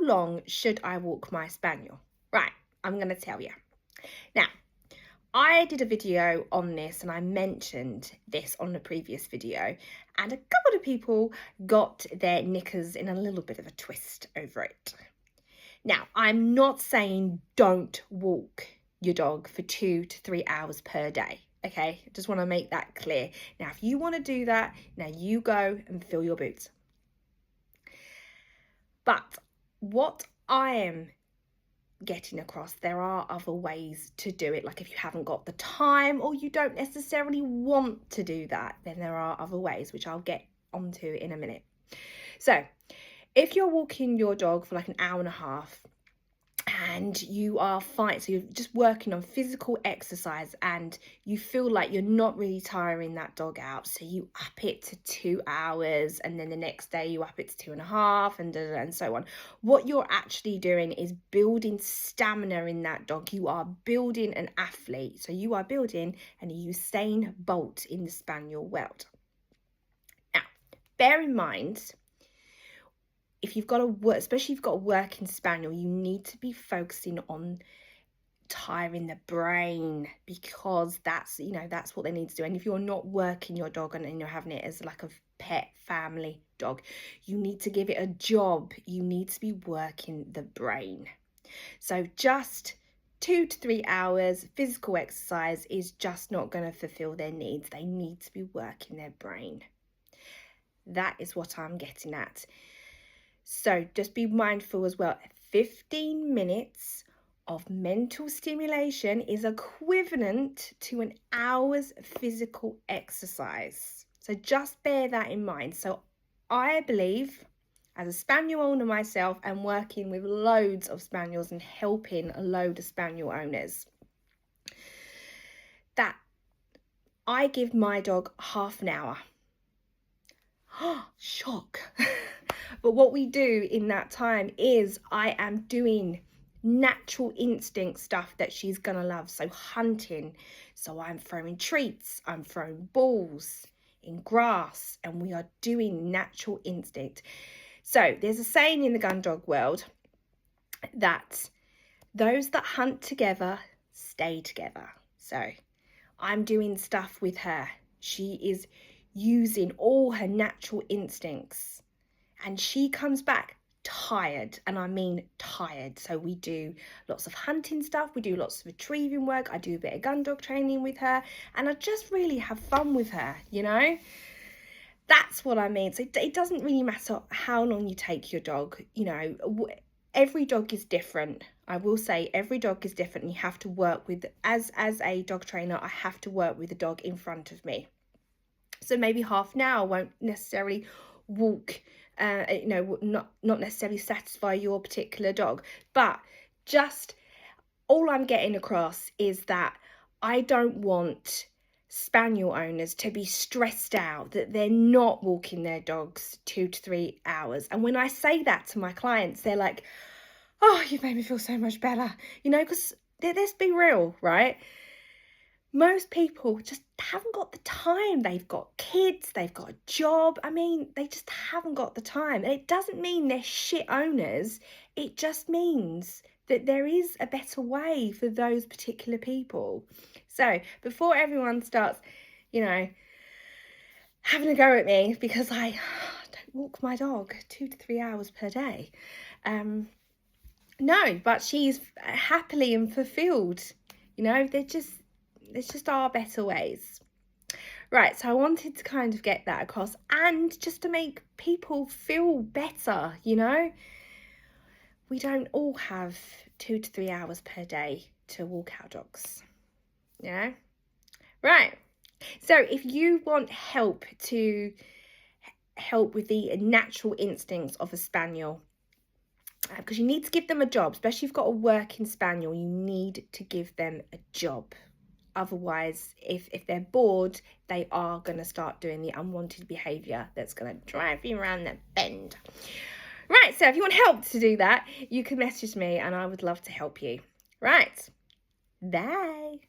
long should I walk my Spaniel? Right, I'm going to tell you. Now, I did a video on this and I mentioned this on the previous video, and a couple of people got their knickers in a little bit of a twist over it. Now, I'm not saying don't walk your dog for 2 to 3 hours per day. Okay, I just want to make that clear. Now, if you want to do that, now you go and fill your boots. But what I am getting across, there are other ways to do it. Like if you haven't got the time or you don't necessarily want to do that, then there are other ways, which I'll get onto in a minute. So if you're walking your dog for like an hour and a half and you are fine, so you're just working on physical exercise and you feel like you're not really tiring that dog out, so you up it to 2 hours, and then the next day you up it to 2.5, and so on. What you're actually doing is building stamina in that dog. You are building an athlete, so you are building a Usain Bolt in the Spaniel world. Now, bear in mind, if you've got a work, especially if you've got a working Spaniel, you need to be focusing on tiring the brain, because that's what they need to do. And if you're not working your dog and you're having it as like a pet family dog, you need to give it a job. You need to be working the brain. So just 2 to 3 hours physical exercise is just not going to fulfill their needs. They need to be working their brain. That is what I'm getting at. So just be mindful as well. 15 minutes of mental stimulation is equivalent to an hour's physical exercise. So just bear that in mind. So I believe, as a Spaniel owner myself and working with loads of Spaniels and helping a load of Spaniel owners, that I give my dog half an hour. Shock. But what we do in that time is I am doing natural instinct stuff that she's gonna love. So hunting, so I'm throwing treats, I'm throwing balls in grass, and we are doing natural instinct. So there's a saying in the gun dog world that those that hunt together stay together. So I'm doing stuff with her. She is using all her natural instincts, and she comes back tired, and I mean tired. So we do lots of hunting stuff, we do lots of retrieving work, I do a bit of gun dog training with her, and I just really have fun with her, That's what I mean. So it doesn't really matter how long you take your dog, every dog is different. I will say every dog is different, and you have to work with, as a dog trainer, I have to work with the dog in front of me. So maybe half an hour won't necessarily walk, not necessarily satisfy your particular dog. But just all I'm getting across is that I don't want Spaniel owners to be stressed out that they're not walking their dogs 2 to 3 hours. And when I say that to my clients, they're like, oh, you've made me feel so much better, because let's be real, right? Most people just haven't got the time. They've got kids, they've got a job. I mean, they just haven't got the time. And it doesn't mean they're shit owners. It just means that there is a better way for those particular people. So before everyone starts, having a go at me because I don't walk my dog 2 to 3 hours per day. No, but she's happily and fulfilled. There's just are better ways. Right, so I wanted to kind of get that across, and just to make people feel better, We don't all have 2 to 3 hours per day to walk our dogs, Right, so if you want help with the natural instincts of a Spaniel, because you need to give them a job, especially if you've got a working Spaniel, you need to give them a job. Otherwise, if they're bored, they are going to start doing the unwanted behaviour that's going to drive you around the bend. Right, so if you want help to do that, you can message me and I would love to help you. Right, bye.